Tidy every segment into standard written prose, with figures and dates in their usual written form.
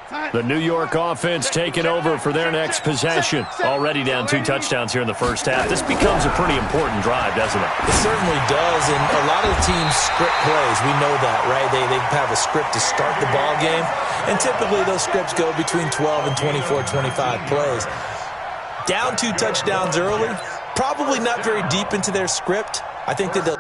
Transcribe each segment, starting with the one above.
The New York offense taking over for their next possession. Already down 2 touchdowns here in the first half. This becomes a pretty important drive, doesn't it? It certainly does, and a lot of the teams script plays. We know that, right? They have a script to start the ball game, and typically those scripts go between 12 and 24, 25 plays. Down 2 touchdowns early, probably not very deep into their script. I think that they'll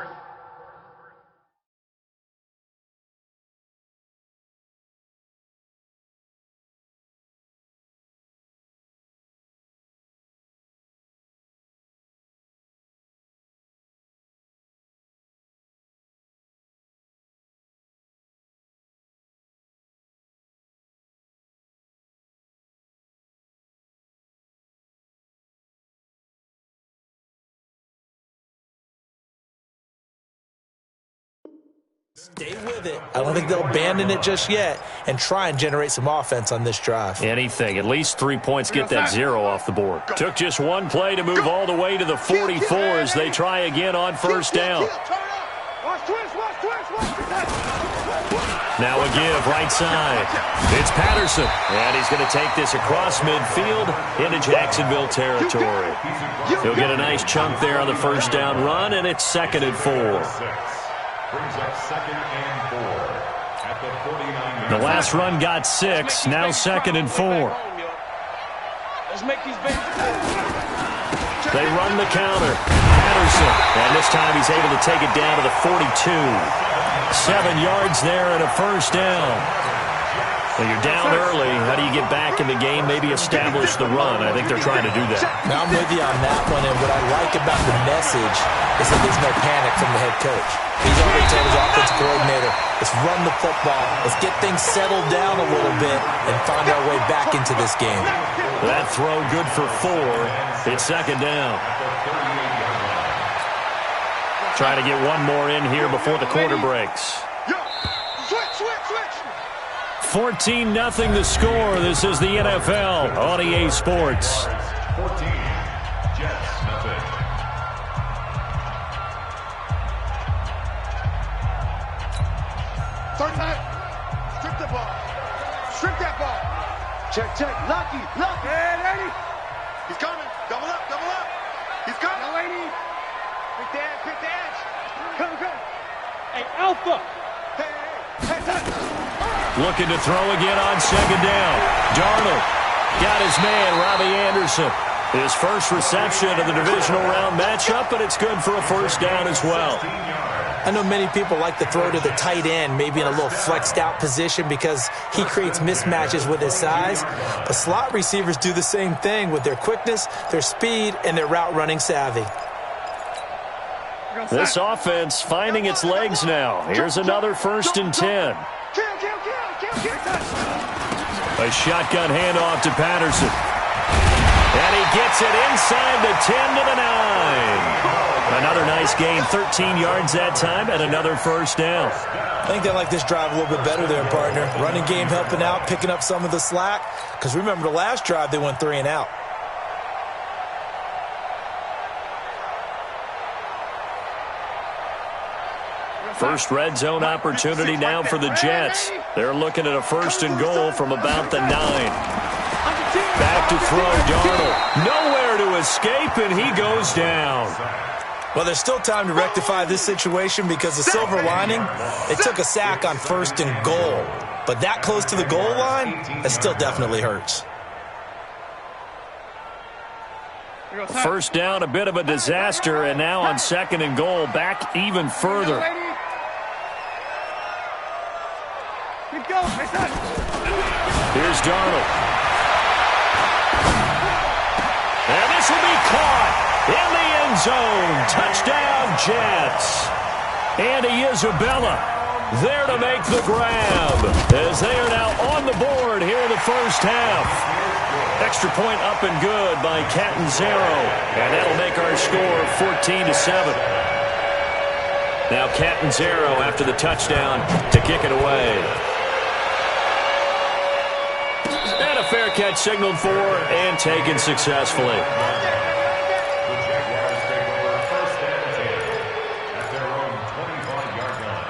stay with it. I don't think they'll abandon it just yet and try and generate some offense on this drive. Anything. At least 3 points get that 0 off the board. Took just 1 play to move all the way to the 44 as they try again on first down. Now a give right side. It's Patterson. And he's going to take this across midfield into Jacksonville territory. He'll get a nice chunk there on the first down run, and it's 2nd and 4. Brings up 2nd and 4 at the 49. The last run got 6. Now 2nd and 4. Let's make these babies. They run the counter. Patterson. And this time he's able to take it down to the 42. 7 yards there and a first down. Well, you're down early. How do you get back in the game? Maybe establish the run. I think they're trying to do that. Now I'm with you on that one, and what I like about the message is that there's no panic from the head coach. He's already told his offensive coordinator, let's run the football, let's get things settled down a little bit and find our way back into this game. That throw good for 4. It's 2nd down. Trying to get one more in here before the quarter breaks. 14-0 the score. This is the NFL on EA Sports. 14, Jets, nothing. Third time. Strip the ball. Strip that ball. Check. Lucky. Hey, 80. He's coming. Double up. He's coming. No, 80. Quick the edge. Come. Hey, Alpha. Hey. Looking to throw again on 2nd down. Darnold got his man, Robbie Anderson. His first reception of the divisional round matchup, but it's good for a first down as well. I know many people like to throw to the tight end, maybe in a little flexed out position because he creates mismatches with his size. But slot receivers do the same thing with their quickness, their speed, and their route running savvy. This offense finding its legs now. Here's another 1st and 10. A shotgun handoff to Patterson. And he gets it inside the 10 to the 9. Another nice gain, 13 yards that time, and another first down. I think they like this drive a little bit better there, partner. Running game helping out, picking up some of the slack. Because remember the last drive, they went 3 and out. First red zone opportunity now for the Jets. They're looking at a 1st and goal from about the 9. Back to throw, Darnold. Nowhere to escape, and he goes down. Well, there's still time to rectify this situation because the silver lining, it took a sack on 1st and goal. But that close to the goal line, that still definitely hurts. First down, a bit of a disaster, and now on 2nd and goal, back even further. Here's Darnold. And this will be caught in the end zone. Touchdown, Jets. Andy Isabella there to make the grab as they are now on the board here in the first half. Extra point up and good by Catanzaro. And that'll make our score 14-7. Now Catanzaro after the touchdown to kick it away. And a fair catch signaled for and taken successfully. The Jaguars take over 1st and 10 at their own 25-yard line.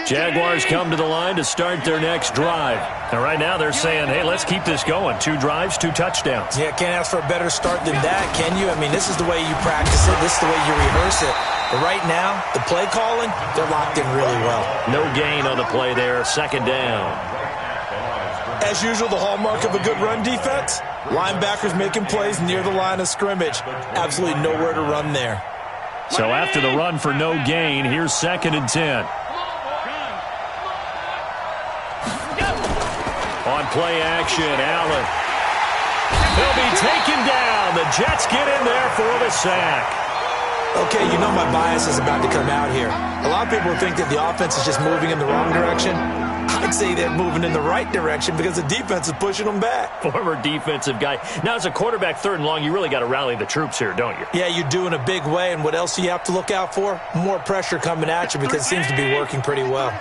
Jaguars come to the line to start their next drive. And right now they're saying, hey, let's keep this going. 2 drives, 2 touchdowns. Yeah, can't ask for a better start than that, can you? I mean, this is the way you practice it. This is the way you rehearse it. But right now, the play calling, they're locked in really well. No gain on the play there. 2nd down. As usual, the hallmark of a good run defense, linebackers making plays near the line of scrimmage. Absolutely nowhere to run there. So after the run for no gain, here's 2nd and 10. On play action, Allen. He'll be taken down. The Jets get in there for the sack. Okay, you know my bias is about to come out here. A lot of people think that the offense is just moving in the wrong direction. I'd say they're moving in the right direction because the defense is pushing them back. Former defensive guy. Now, as a quarterback, 3rd and long, you really got to rally the troops here, don't you? Yeah, you do in a big way. And what else do you have to look out for? More pressure coming at you because it seems to be working pretty well.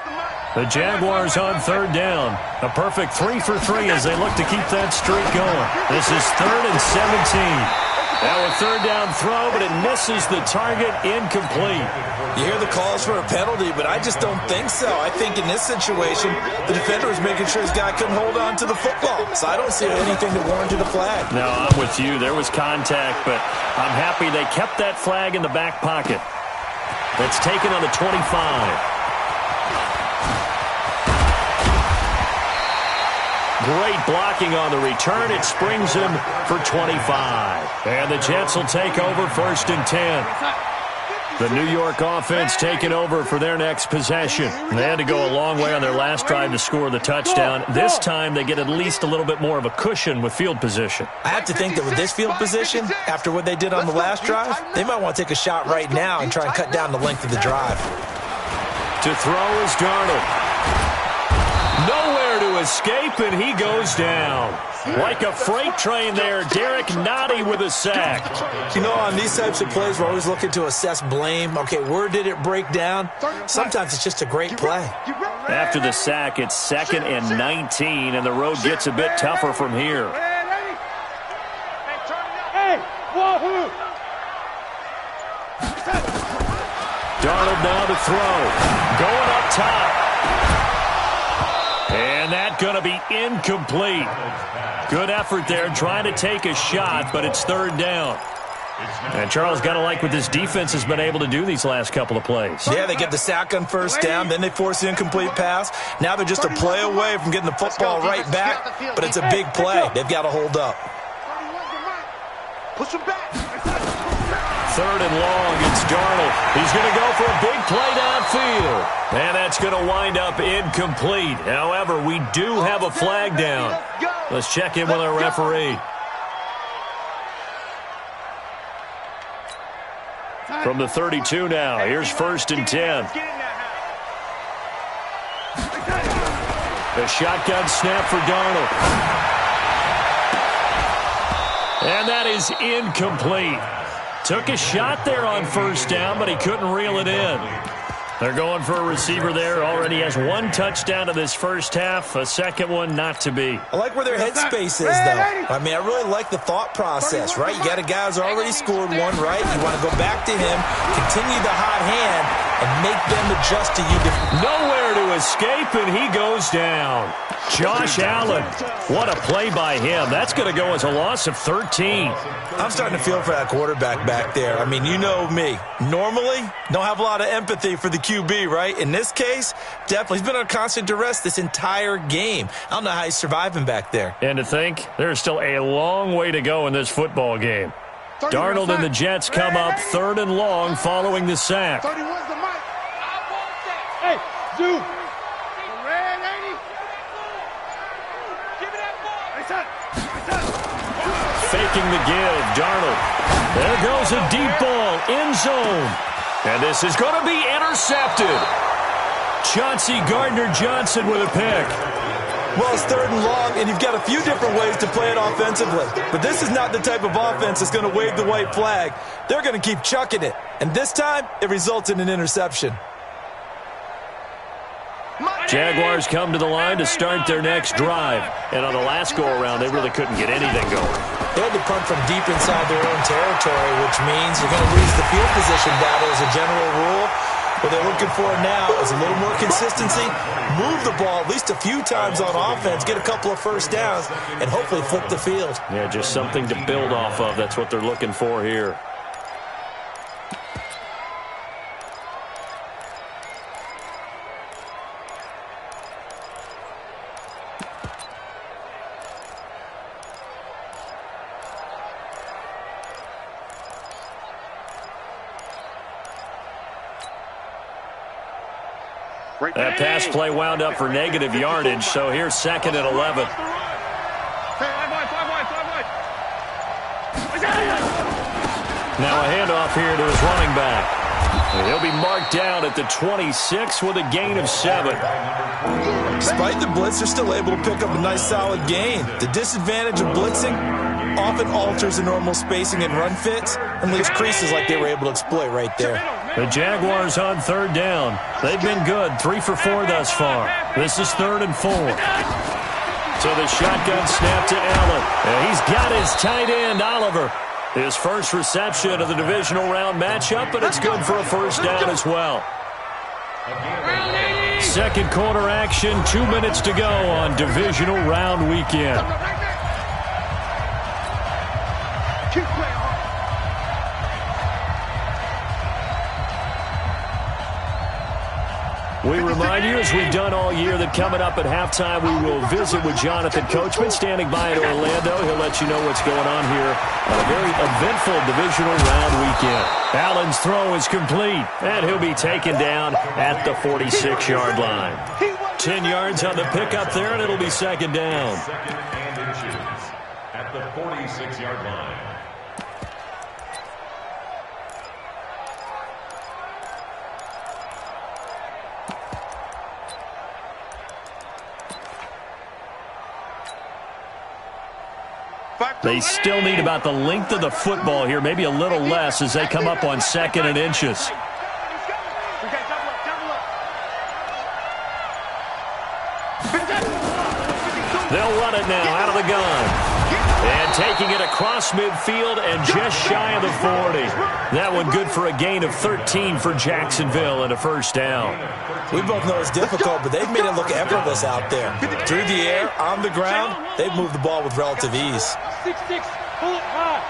The Jaguars on 3rd down. A perfect 3 for 3 as they look to keep that streak going. This is 3rd and 17. Now a 3rd down throw, but it misses the target, incomplete. You hear the calls for a penalty, but I just don't think so. I think in this situation, the defender was making sure his guy couldn't hold on to the football. So I don't see anything that warranted a flag. No, I'm with you. There was contact, but I'm happy they kept that flag in the back pocket. That's taken on the 25. Great blocking on the return. It springs him for 25. And the Jets will take over 1st and 10. The New York offense taking over for their next possession. They had to go a long way on their last drive to score the touchdown. This time they get at least a little bit more of a cushion with field position. I have to think that with this field position, after what they did on the last drive, they might want to take a shot right now and try and cut down the length of the drive. To throw is Darnold. Nowhere to escape, and he goes down. Like a freight train there, Derek Nottie with a sack. You know, on these types of plays, we're always looking to assess blame. Okay, where did it break down? Sometimes it's just a great play. After the sack, it's 2nd and 19, and the road gets a bit tougher from here. Darnold now to throw. Going up top. And that's going to be incomplete. Good effort there trying to take a shot, but it's 3rd down. And Charles, got to like what this defense has been able to do these last couple of plays. Yeah, they get the sack on 1st down, then they force the incomplete pass. Now they're just a play away from getting the football right back, but it's a big play. They've got to hold up. Push him back. 3rd and long, it's Darnold. He's going to go for a big play downfield. And that's going to wind up incomplete. However, we do have a flag down. Let's check in with our referee. From the 32 now, here's 1st and 10. The shotgun snap for Darnold. And that is incomplete. Took a shot there on 1st down, but he couldn't reel it in. They're going for a receiver there. Already has 1 touchdown in this first half. A 2nd one not to be. I like where their headspace is, though. I mean, I really like the thought process, right? You got a guy who's already scored 1, right? You want to go back to him, continue the hot hand, and make them adjust to you. Nowhere to escape, and he goes down. Josh Allen. What a play by him. That's going to go as a loss of 13. I'm starting to feel for that quarterback back there. I mean, you know me. Normally, don't have a lot of empathy for the QB, right? In this case, definitely. He's been under constant duress this entire game. I don't know how he's surviving back there. And to think, there's still a long way to go in this football game. Darnold and the Jets come up 3rd and long following the sack. Hey, dude. Faking the give, Darnold. There goes a deep ball, end zone. And this is going to be intercepted. Chauncey Gardner-Johnson with a pick. Well, it's 3rd and long, and you've got a few different ways to play it offensively. But this is not the type of offense that's going to wave the white flag. They're going to keep chucking it. And this time, it results in an interception. Jaguars come to the line to start their next drive. And on the last go-around, they really couldn't get anything going. They had to punt from deep inside their own territory, which means you're going to lose the field position battle as a general rule. What they're looking for now is a little more consistency, move the ball at least a few times on offense, get a couple of first downs, and hopefully flip the field. Yeah, just something to build off of. That's what they're looking for here. That pass play wound up for negative yardage, so here's 2nd and 11. Now a handoff here to his running back. And he'll be marked down at the 26 with a gain of 7. Despite the blitz, they're still able to pick up a nice solid gain. The disadvantage of blitzing often alters the normal spacing and run fits and leaves creases like they were able to exploit right there. The Jaguars on 3rd down. They've been good, 3 for 4 thus far. This is 3rd and 4. So the shotgun snap to Allen. And he's got his tight end, Oliver. His first reception of the divisional round matchup, but it's good for a first down as well. 2nd quarter action, 2 minutes to go on divisional round weekend. We remind you, as we've done all year, that coming up at halftime, we will visit with Jonathan Coachman standing by in Orlando. He'll let you know what's going on here on a very eventful divisional round weekend. Allen's throw is complete, and he'll be taken down at the 46-yard line. 10 yards on the pickup there, and it'll be 2nd down. 2nd and inches at the 46-yard line. They still need about the length of the football here, maybe a little less as they come up on 2nd and inches. They'll run it now out of the gun. And taking it across midfield and just shy of the 40. That one good for a gain of 13 for Jacksonville and a first down. We both know it's difficult, but they've made it look effortless out there. Through the air, on the ground, they've moved the ball with relative ease. 6-6, pull it high.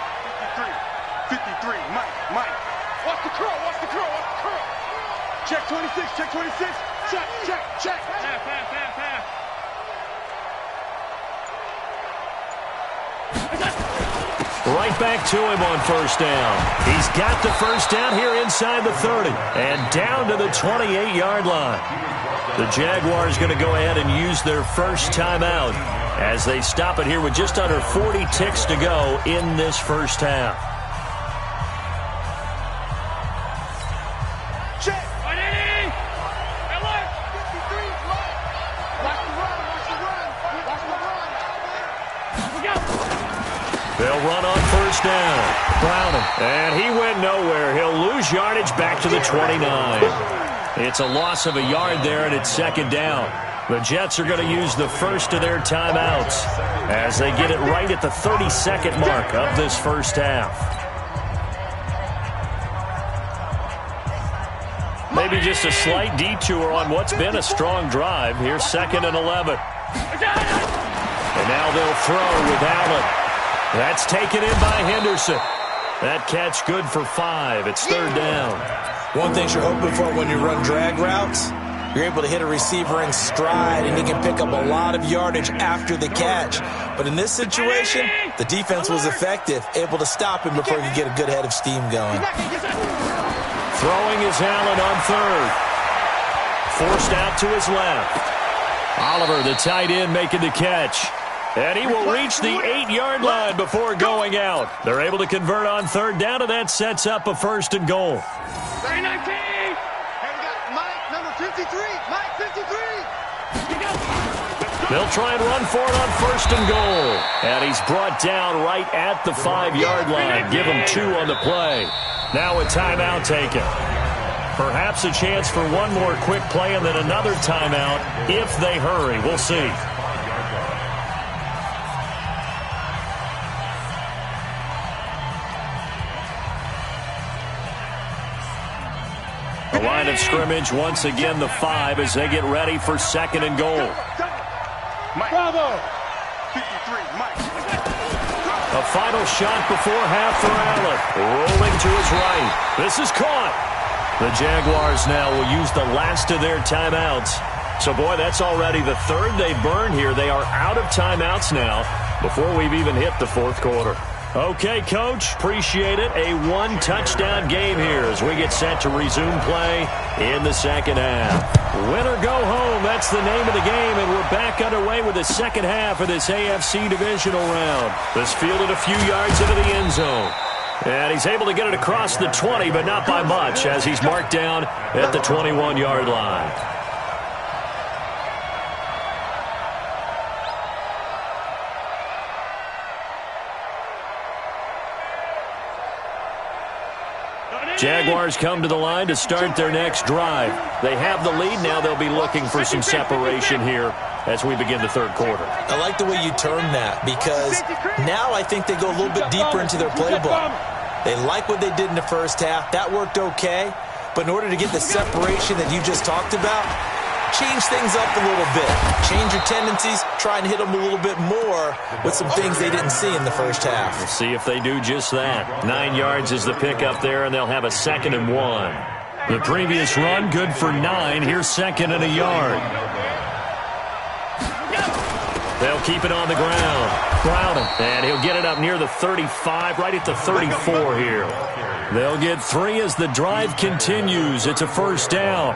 53, Mike. Watch the curl, watch the curl, watch the curl. Check 26, check 26. Check. Half. Right back to him on first down. He's got the first down here inside the 30 and down to the 28-yard line. The Jaguars going to go ahead and use their first timeout as they stop it here with just under 40 ticks to go in this first half. Check. They'll run on first down. Browning. And he went nowhere. He'll lose yardage back to the 29. It's a loss of a yard there, and it's 2nd down. The Jets are going to use the first of their timeouts as they get it right at the 32nd mark of this first half. Maybe just a slight detour on what's been a strong drive. Here's 2nd and 11. And now they'll throw with Allen. That's taken in by Henderson. That catch good for 5. It's 3rd down. One thing you're hoping for when you run drag routes, you're able to hit a receiver in stride, and he can pick up a lot of yardage after the catch. But in this situation, the defense was effective, able to stop him before he could get a good head of steam going. Throwing is Allen on 3rd. Forced out to his left. Oliver, the tight end, making the catch. And he will reach the 8-yard line before going out. They're able to convert on 3rd down, and that sets up a 1st and goal. 319. And we got Mike, number 53. Mike, 53. They'll try and run for it on 1st and goal. And he's brought down right at the 5-yard line. Give him 2 on the play. Now a timeout taken. Perhaps a chance for one more quick play and then another timeout if they hurry. We'll see. of scrimmage, once again the 5 as they get ready for 2nd and goal. Bravo. 53, Mike. A final shot before half for Allen. Rolling to his right. This is caught. The Jaguars now will use the last of their timeouts. So, boy, that's already the 3rd they burned here. They are out of timeouts now before we've even hit the 4th quarter. Okay, Coach, appreciate it. A 1-touchdown game here as we get set to resume play in the 2nd half. Win or go home, that's the name of the game, and we're back underway with the 2nd half of this AFC divisional round. This fielded a few yards into the end zone. And he's able to get it across the 20, but not by much, as he's marked down at the 21-yard line. Jaguars come to the line to start their next drive. They have the lead. Now they'll be looking for some separation here as we begin the 3rd quarter. I like the way you term that, because now I think they go a little bit deeper into their playbook. They like what they did in the 1st half. That worked okay. But in order to get the separation that you just talked about, change things up a little bit. Change your tendencies. Try and hit them a little bit more with some things they didn't see in the 1st half. We'll see if they do just that. 9 yards is the pickup there, and they'll have a 2nd and 1. The previous run, good for 9. Here's 2nd and a yard. They'll keep it on the ground. Browning, and he'll get it up near the 35, right at the 34 here. They'll get 3 as the drive continues. It's a 1st down.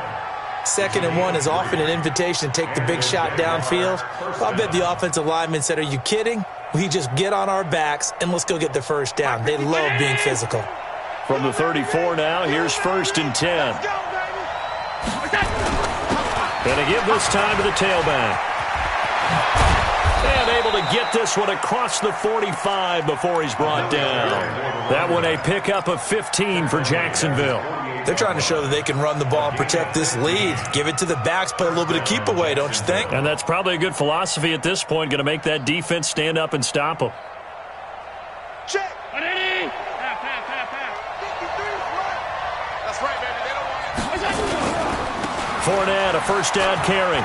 2nd and 1 is often an invitation to take the big shot downfield. I bet the offensive lineman said, are you kidding? We just get on our backs and let's go get the 1st down. They love being physical. From the 34 now, here's 1st and 10. Going to give this time to the tailback. And able to get this one across the 45 before he's brought down. That one a pickup of 15 for Jacksonville. They're trying to show that they can run the ball and protect this lead. Give it to the backs, play a little bit of keep away, don't you think? And that's probably a good philosophy at this point, going to make that defense stand up and stop them. Check. Ready? Half. 53, right. That's right, baby. They don't want it. Fournette, a 1st down carry.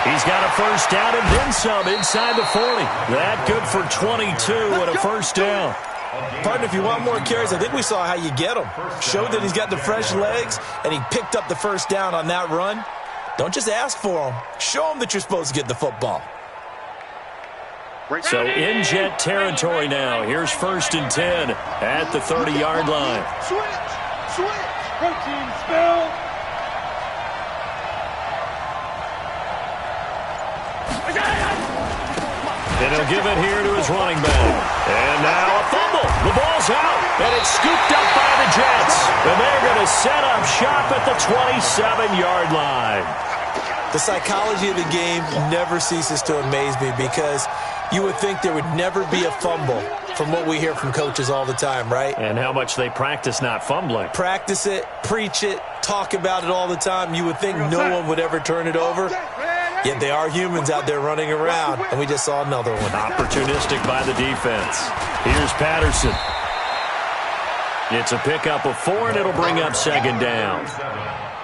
He's got a 1st down and then some inside the 40. That good for 22 and a 1st down. Partner, if you want more carries, I think we saw how you get him. Showed that he's got the fresh legs, and he picked up the 1st down on that run. Don't just ask for him. Show him that you're supposed to get the football. So in jet territory now. Here's 1st and 10 at the 30-yard line. Switch. Protein spill. And he'll give it here to his running back. And now a fumble. The ball's out, and it's scooped up by the Jets. And they're going to set up shop at the 27-yard line. The psychology of the game never ceases to amaze me, because you would think there would never be a fumble from what we hear from coaches all the time, right? And how much they practice not fumbling. Practice it, preach it, talk about it all the time. You would think no one would ever turn it over. Yet they are humans out there running around, and we just saw another one. Opportunistic by the defense. Here's Patterson. It's a pickup of 4, and it'll bring up 2nd down.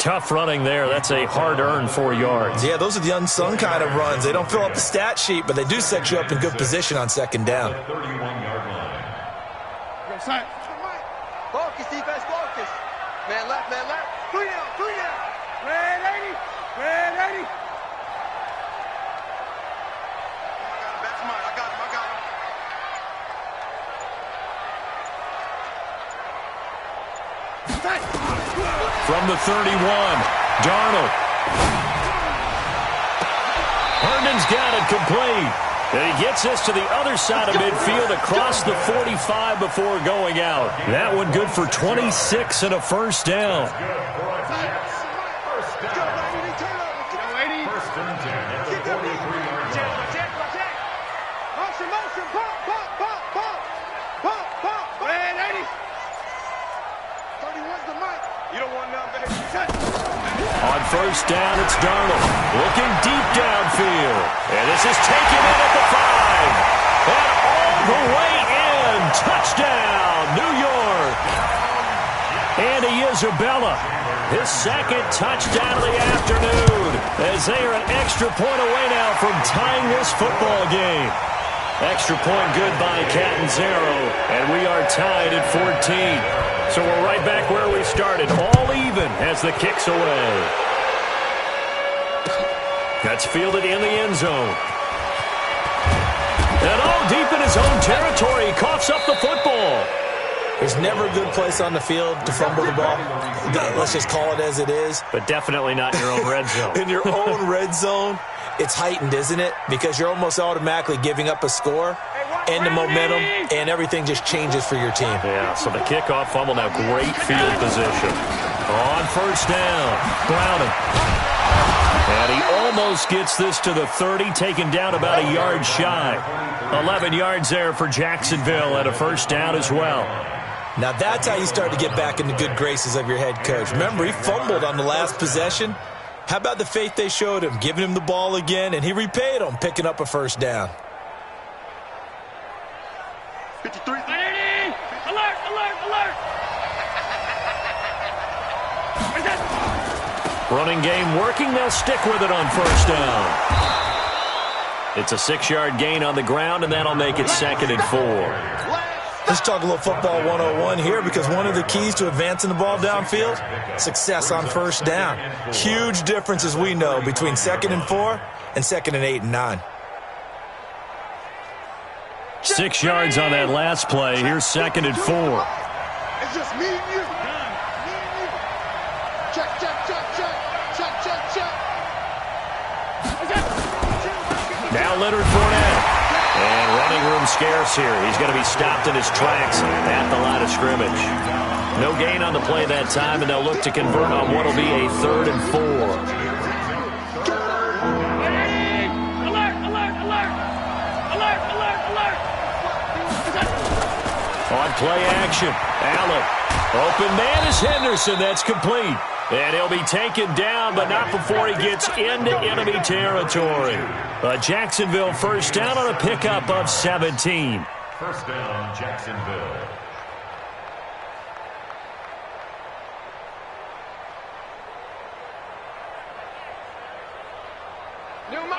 Tough running there. That's a hard-earned 4 yards. Yeah, those are the unsung kind of runs. They don't fill up the stat sheet, but they do set you up in good position on 2nd down. Focus, defense, focus. Man left. 3 down. Ready? That's mine. I got him. From the 31, Darnold. Herndon's got it complete. And he gets this to the other side of midfield across the 45 before going out. That one good for 26 and a 1st down. On 1st down, it's Darnold. Looking deep downfield. And this is taken in at the 5. And all the way in. Touchdown, New York. And Isabella, his second touchdown of the afternoon, as they are an extra point away now from tying this football game. Extra point good by Catanzaro, and we are tied at 14. So we're right back where we started, all even as the kick's away. That's fielded in the end zone. And all deep in his own territory, he coughs up the football. There's never a good place on the field to fumble the ball. Let's just call it as it is. But definitely not in your own red zone. In your own red zone, it's heightened, isn't it? Because you're almost automatically giving up a score and the momentum, and everything just changes for your team. Yeah, so the kickoff fumble now, great field position. On first down, Browning. And he almost gets this to the 30, taken down about a yard shy. 11 yards there for Jacksonville and a first down as well. Now that's how you start to get back in the good graces of your head coach. Remember, he fumbled on the last possession. How about the faith they showed him, giving him the ball again, and he repaid them, picking up a first down. 53. Alert! Alert! Alert! Running game working. They'll stick with it on first down. It's a 6-yard gain on the ground, and that'll make it 2nd and 4. Let's talk a little football 101 here, because one of the keys to advancing the ball downfield, success on first down. Huge difference, as we know, between 2nd and 4 and 2nd and 8 and 9. 6 yards on that last play. Here's 2nd and 4. It's just me and you. Me and you. Check, check, check, check. Check, check, check. Now Leonard Fournette. And running room scarce here. He's going to be stopped in his tracks at the line of scrimmage. No gain on the play that time, and they'll look to convert on what will be a 3rd and 4. Alert! Alert! Alert! Alert! Alert! Alert! On play action, Allen. Open man is Henderson. That's complete. And he'll be taken down, but not before he gets into enemy territory. A Jacksonville first down on a pickup of 17. First down, Jacksonville.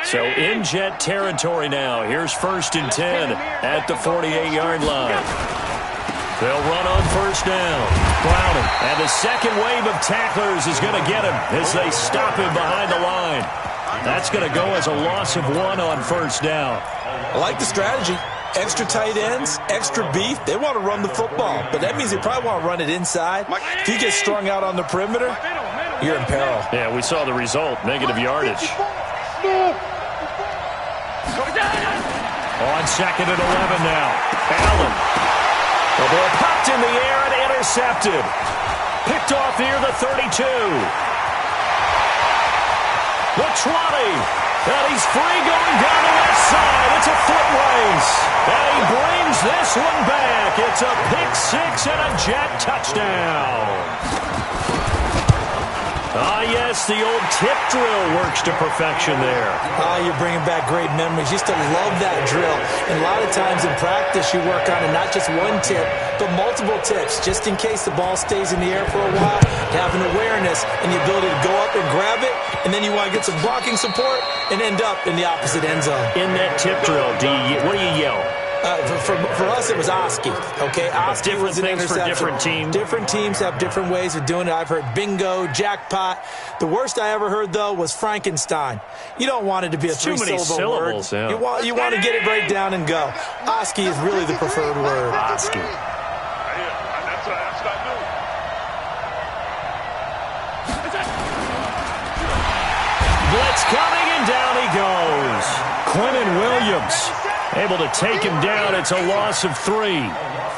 So in Jet territory now. Here's 1st and 10 at the 48-yard line. They'll run on first down. Browning. And the second wave of tacklers is going to get him as they stop him behind the line. That's going to go as a loss of 1 on first down. I like the strategy. Extra tight ends, extra beef. They want to run the football, but that means they probably want to run it inside. If you get strung out on the perimeter, you're in peril. Yeah, we saw the result. Negative yardage. On 2nd and 11 now. Allen. The ball popped in the air and intercepted. Picked off near the 32. The 20. And he's free going down the left side. It's a foot race. And he brings this one back. It's a pick 6 and a Jet touchdown. Ah, yes, the old tip drill works to perfection there. Oh, you're bringing back great memories. Used to love that drill. And a lot of times in practice, you work on it, not just one tip, but multiple tips, just in case the ball stays in the air for a while, to have an awareness and the ability to go up and grab it, and then you want to get some blocking support and end up in the opposite end zone. In that tip drill, what do you yell? For us, it was Oski. Okay, Oski was an interception. For different teams. Different teams have different ways of doing it. I've heard bingo, jackpot. The worst I ever heard, though, was Frankenstein. You don't want it to be a three-syllable word. Yeah. You want to get it right down and go. Oski is really the preferred word. Oski. That's what I do. Blitz coming, and down he goes. Quinnen Williams able to take him down. It's a loss of 3.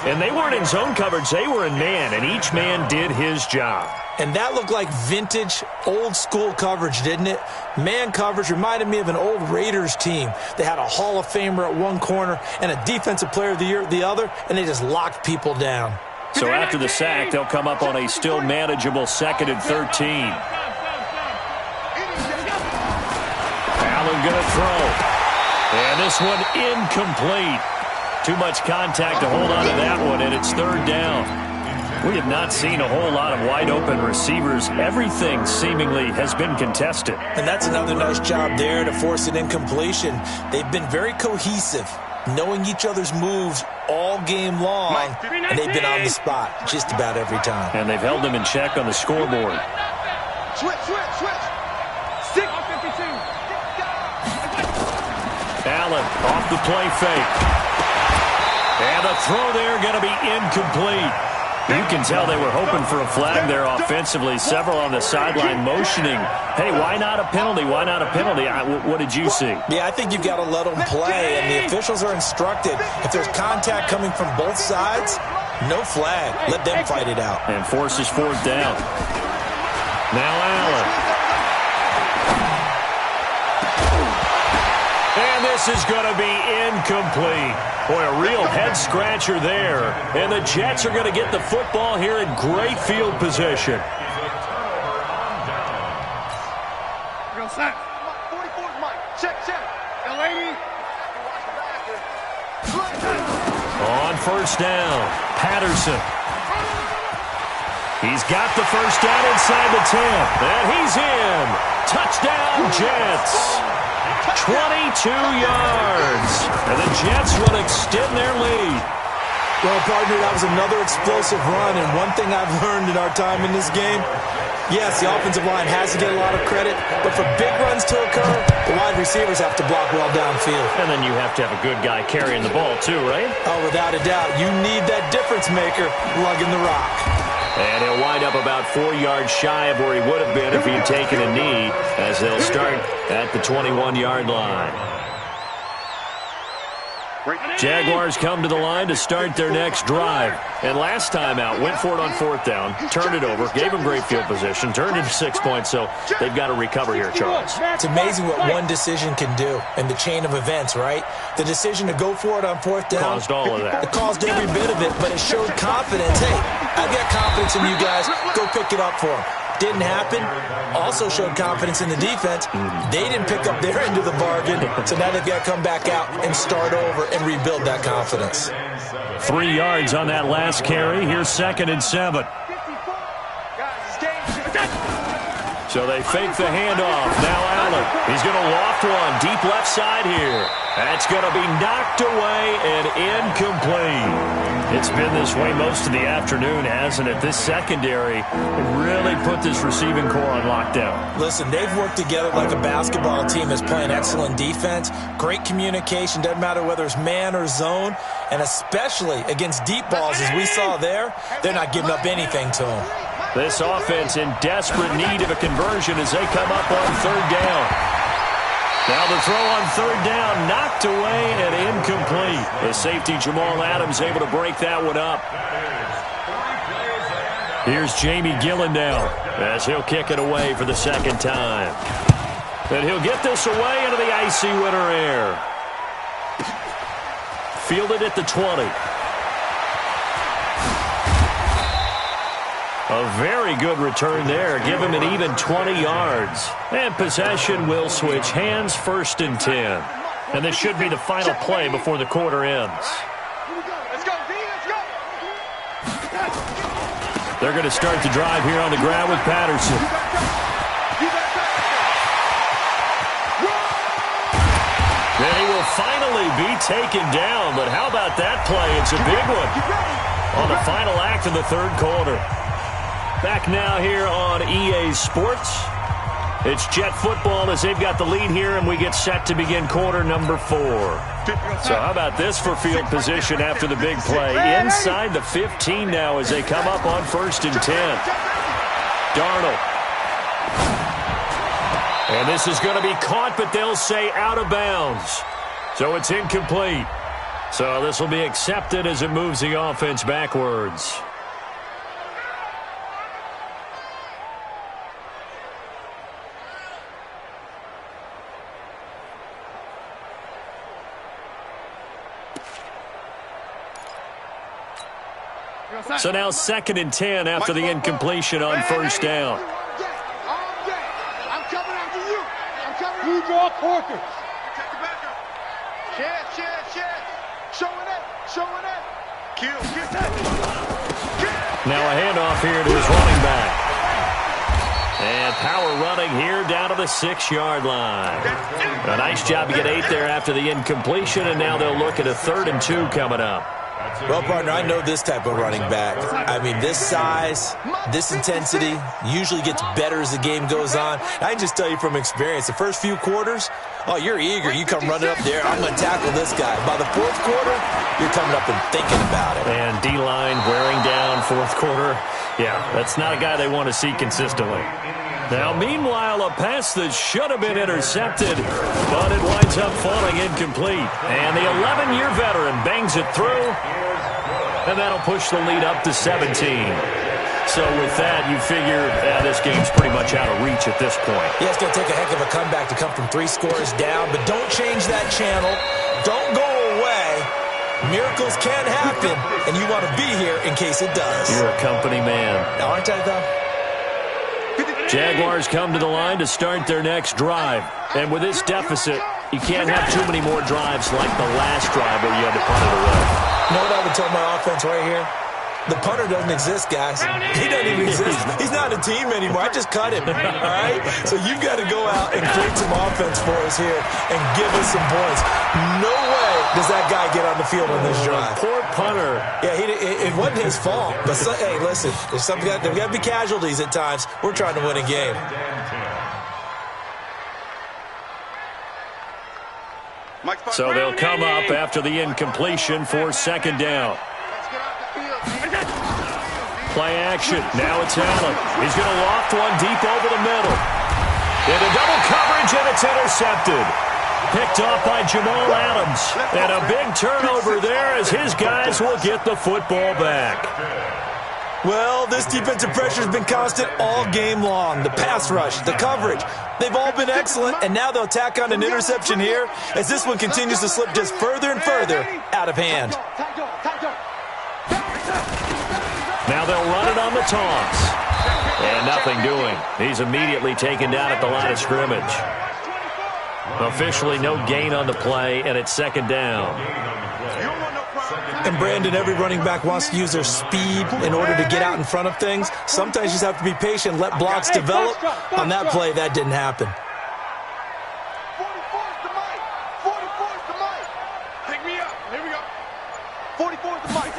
And they weren't in zone coverage. They were in man, and each man did his job. And that looked like vintage, old-school coverage, didn't it? Man coverage reminded me of an old Raiders team. They had a Hall of Famer at one corner and a Defensive Player of the Year at the other, and they just locked people down. So after the sack, they'll come up on a still manageable 2nd and 13. Allen going to throw. And this one incomplete. Too much contact to hold on to that one, and it's 3rd down. We have not seen a whole lot of wide-open receivers. Everything seemingly has been contested. And that's another nice job there to force an incompletion. They've been very cohesive, knowing each other's moves all game long, and they've been on the spot just about every time. And they've held them in check on the scoreboard. Switch. 6. 52. Allen off the play fake. And the throw there going to be incomplete. You can tell they were hoping for a flag there offensively. Several on the sideline motioning, hey, why not a penalty? Why not a penalty? What did you see? Yeah, I think you've got to let them play, and the officials are instructed. If there's contact coming from both sides, no flag. Let them fight it out. And forces fourth down. Now Allen. And this is going to be incomplete. Boy, a real head-scratcher there. And the Jets are going to get the football here in great field position. Go set. 44's Mike. Check. Delaney. On first down, Patterson. He's got the first down inside the 10. And he's in. Touchdown, Jets. 22 yards. And the Jets will extend their lead. Well, partner, that was another explosive run, and one thing I've learned in our time in this game, yes, the offensive line has to get a lot of credit, but for big runs to occur, the wide receivers have to block well downfield. And then you have to have a good guy carrying the ball too, right? Oh, without a doubt. You need that difference maker lugging the rock. And he'll wind up about 4 yards shy of where he would have been if he had taken a knee, as they'll start at the 21-yard line. Jaguars come to the line to start their next drive. And last time out, went for it on fourth down, turned it over, gave them great field position, turned into 6 points, so they've got to recover here, Charles. It's amazing what one decision can do in the chain of events, right? The decision to go for it on fourth down. Caused all of that. It caused every bit of it, but it showed confidence. Hey, I've got confidence in you guys. Go pick it up for them. Didn't happen. Also showed confidence in the defense. They didn't pick up their end of the bargain, so now they've got to come back out and start over and rebuild that confidence. 3 yards on that last carry. Here's 2nd and 7. So they fake the handoff. Now Allen. He's going to loft one. Deep left side here. That's going to be knocked away and incomplete. It's been this way most of the afternoon, hasn't it? This secondary really put this receiving core on lockdown. Listen, they've worked together like a basketball team that's playing excellent defense. Great communication. Doesn't matter whether it's man or zone. And especially against deep balls, as we saw there, they're not giving up anything to them. This offense in desperate need of a conversion as they come up on third down. Now the throw on third down, knocked away and incomplete. The safety Jamal Adams able to break that one up. Here's Jamie Gillandale as he'll kick it away for the second time. And he'll get this away into the icy winter air. Fielded at the 20. A very good return there. Give him an even 20 yards. And possession will switch hands, 1st and 10. And this should be the final play before the quarter ends. Let's go, D, let's go. They're going to start the drive here on the ground with Patterson. Then he will finally be taken down. But how about that play? It's a big one on the final act of the third quarter. Back now here on EA Sports. It's Jet football as they've got the lead here, and we get set to begin quarter number 4. So how about this for field position after the big play? Inside the 15 now as they come up on 1st and 10. Darnold. And this is going to be caught, but they'll say out of bounds. So it's incomplete. So this will be accepted as it moves the offense backwards. So now 2nd and 10 after the incompletion on first down. I'm coming after you. I'm coming. You draw quarters. Take the back up. Chance. Showing it. Kill. Get that. Now a handoff here to his running back. And power running here down to the 6-yard line. A nice job to get 8 there after the incompletion, and now they'll look at a 3rd and 2 coming up. Well, partner, I know this type of running back. I mean, this size, this intensity usually gets better as the game goes on. I can just tell you from experience, the first few quarters, oh, you're eager. You come running up there, I'm going to tackle this guy. By the 4th quarter, you're coming up and thinking about it. And D-line wearing down 4th quarter. Yeah, that's not a guy they want to see consistently. Now, meanwhile, a pass that should have been intercepted, but it winds up falling incomplete. And the 11-year veteran bangs it through, and that'll push the lead up to 17. So with that, you figure this game's pretty much out of reach at this point. Yeah, it's going to take a heck of a comeback to come from 3 scores down, but don't change that channel. Don't go away. Miracles can happen, and you want to be here in case it does. You're a company man. Aren't I, though? Jaguars come to the line to start their next drive. And with this deficit, you can't have too many more drives like the last drive where you had to punt it away. You know what I would tell my offense right here? The punter doesn't exist, guys. He doesn't even exist. He's not a team anymore. I just cut him, all right? So you've got to go out and create some offense for us here and give us some points. No way does that guy get on the field on this drive. Poor punter. Yeah, it wasn't his fault. But, hey, listen, there's got to be casualties at times. We're trying to win a game. So they'll come up after the incompletion for 2nd down. Play action. Now it's Allen. He's going to loft one deep over the middle. Into double coverage, and it's intercepted. Picked off by Jamal Adams. And a big turnover there as his guys will get the football back. Well, this defensive pressure has been constant all game long. The pass rush, the coverage, they've all been excellent, and now they'll tack on an interception here as this one continues to slip just further and further out of hand. Now they'll run it on the toss. And nothing doing. He's immediately taken down at the line of scrimmage. Officially no gain on the play, and it's 2nd down. And Brandon, every running back wants to use their speed in order to get out in front of things. Sometimes you just have to be patient, let blocks develop. On that play, that didn't happen. 44's the mic. 44's the mic. Pick me up. Here we go. 44's the mic.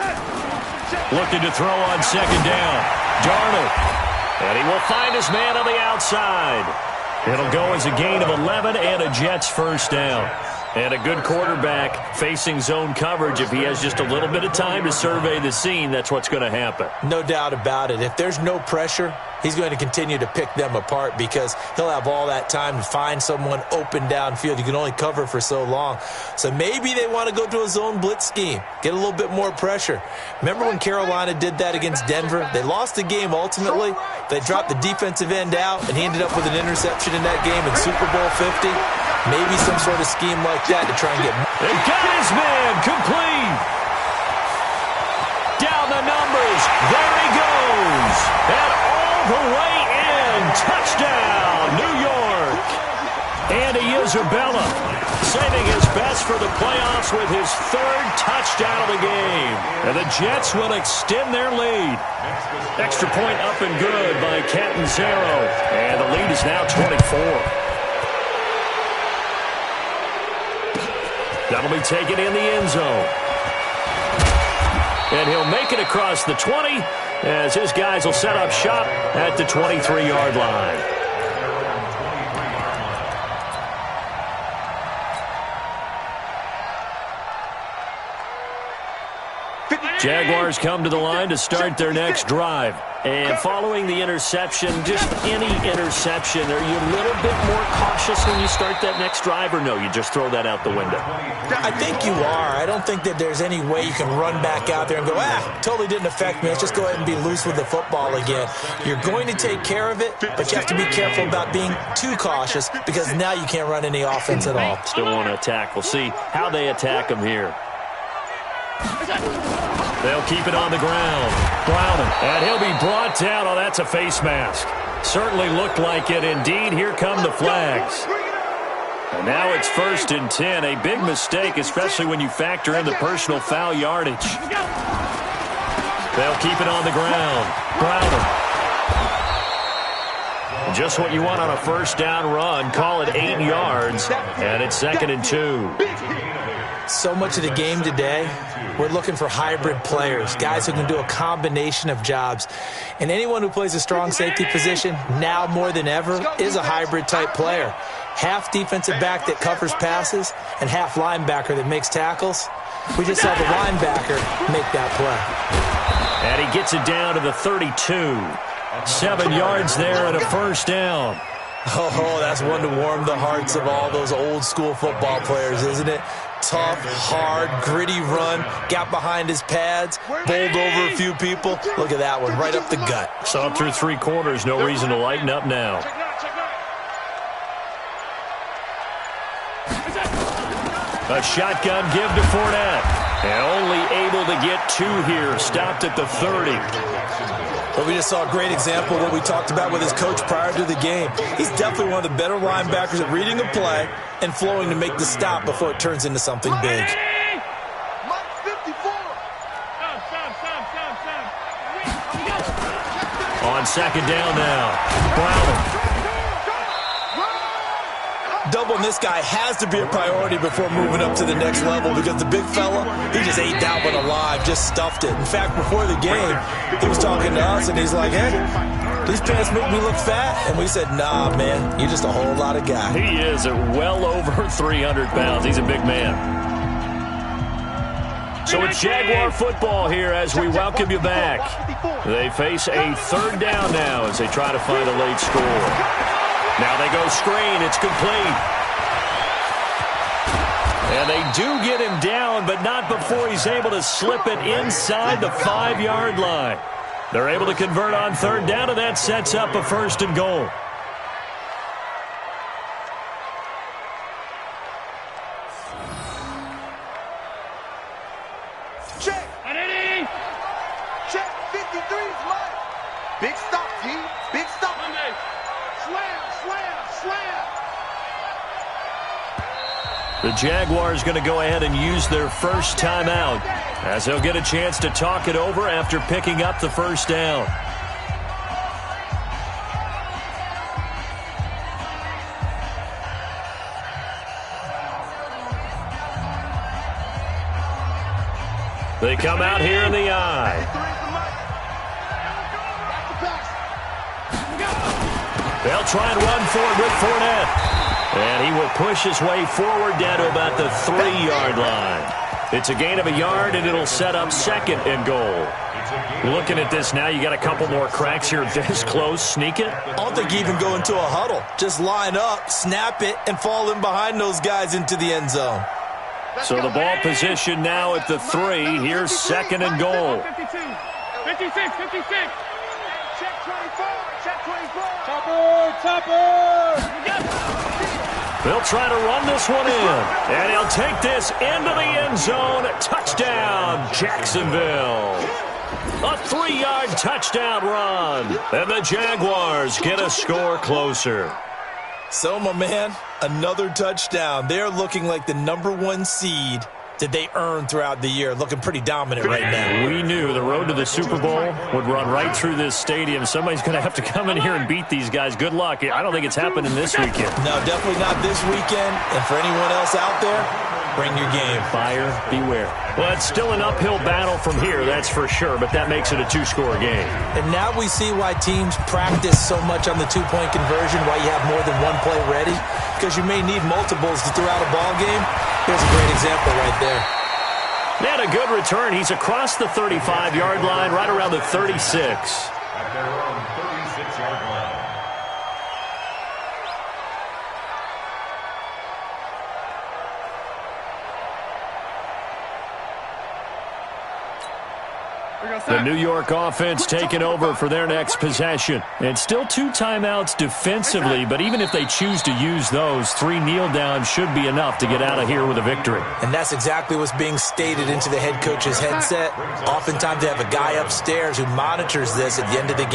Looking to throw on 2nd down. Darnold. And he will find his man on the outside. It'll go as a gain of 11 and a Jets 1st down. And a good quarterback facing zone coverage. If he has just a little bit of time to survey the scene, that's what's going to happen. No doubt about it. If there's no pressure, he's going to continue to pick them apart because he'll have all that time to find someone open downfield. You can only cover for so long. So maybe they want to go to a zone blitz scheme, get a little bit more pressure. Remember when Carolina did that against Denver? They lost the game ultimately. They dropped the defensive end out, and he ended up with an interception in that game in Super Bowl 50. Maybe some sort of scheme like that to try and get... They got his man complete. Down the numbers. There he goes. And all the way in. Touchdown, New York. Andy Isabella saving his best for the playoffs with his 3rd touchdown of the game. And the Jets will extend their lead. Extra point up and good by Catanzaro. And the lead is now 24. That'll be taken in the end zone. And he'll make it across the 20 as his guys will set up shop at the 23-yard line. Jaguars come to the line to start their next drive. And following the interception, just any interception, are you a little bit more cautious when you start that next drive, or no, you just throw that out the window? I think you are. I don't think that there's any way you can run back out there and go, totally didn't affect me. Let's just go ahead and be loose with the football again. You're going to take care of it, but you have to be careful about being too cautious because now you can't run any offense at all. Still want to attack. We'll see how they attack them here. They'll keep it on the ground. Browning. And he'll be brought down. Oh, that's a face mask. Certainly looked like it. Indeed, here come the flags. And now it's 1st and 10. A big mistake, especially when you factor in the personal foul yardage. They'll keep it on the ground. Browner. Just what you want on a first down run. Call it 8 yards, and it's 2nd and 2. So much of the game today, we're looking for hybrid players, guys who can do a combination of jobs. And anyone who plays a strong safety position, now more than ever, is a hybrid-type player. Half defensive back that covers passes and half linebacker that makes tackles. We just saw the linebacker make that play. And he gets it down to the 32. 7 yards there and a first down. Oh, that's one to warm the hearts of all those old-school football players, isn't it? Tough, hard, gritty run, got behind his pads, bowled over a few people. Look at that one, right up the gut. Saw through 3 quarters, no reason to lighten up now. A shotgun give to Fournette. And only able to get 2 here, stopped at the 30. Well, we just saw a great example of what we talked about with his coach prior to the game. He's definitely one of the better linebackers at reading a play and flowing to make the stop before it turns into something big. On 2nd down now, Browner. Doubling this guy has to be a priority before moving up to the next level because the big fella, he just ate that one alive, just stuffed it. In fact, before the game, he was talking to us, and he's like, hey, these pants make me look fat. And we said, nah, man, you're just a whole lot of guy. He is at well over 300 pounds. He's a big man. So it's Jaguar football here as we welcome you back. They face a 3rd down now as they try to find a late score. Now they go screen. It's complete. And they do get him down, but not before he's able to slip it inside the 5-yard line. They're able to convert on 3rd down, and that sets up a 1st and goal. Check. Check. 53 is mine. Big stop, G. Big stop. Slam. The Jaguars going to go ahead and use their first timeout as they'll get a chance to talk it over after picking up the first down. They come out here in the eye. They'll try and run for it with Fournette. And he will push his way forward down to about the 3-yard line. It's a gain of a yard, and it'll set up 2nd and goal. Looking at this now, you got a couple more cracks here this close. Sneak it? I don't think you even go into a huddle. Just line up, snap it, and fall in behind those guys into the end zone. So the ball position now at the 3. Here's 2nd and goal. 56. Check 24. Check 24. Topper. They'll try to run this one in. And he'll take this into the end zone. Touchdown, Jacksonville. A 3-yard touchdown run. And the Jaguars get a score closer. So, my man, another touchdown. They're looking like the #1 seed that they earned throughout the year. Looking pretty dominant right now. We knew the road to the Super Bowl would run right through this stadium. Somebody's going to have to come in here and beat these guys. Good luck. I don't think it's happening this weekend. No, definitely not this weekend. And for anyone else out there, bring your game. Buyer beware. Well, it's still an uphill battle from here, that's for sure, but that makes it a 2-score game. And now we see why teams practice so much on the 2-point conversion, why you have more than one play ready, because you may need multiples to throw out a ball game. Here's a great example right there. And a good return. He's across the 35-yard line, right around the 36. At their own 36-yard line. The New York offense taking over for their next possession. And still 2 timeouts defensively, but even if they choose to use those, 3 kneel downs should be enough to get out of here with a victory. And that's exactly what's being stated into the head coach's headset. Oftentimes they have a guy upstairs who monitors this at the end of the game.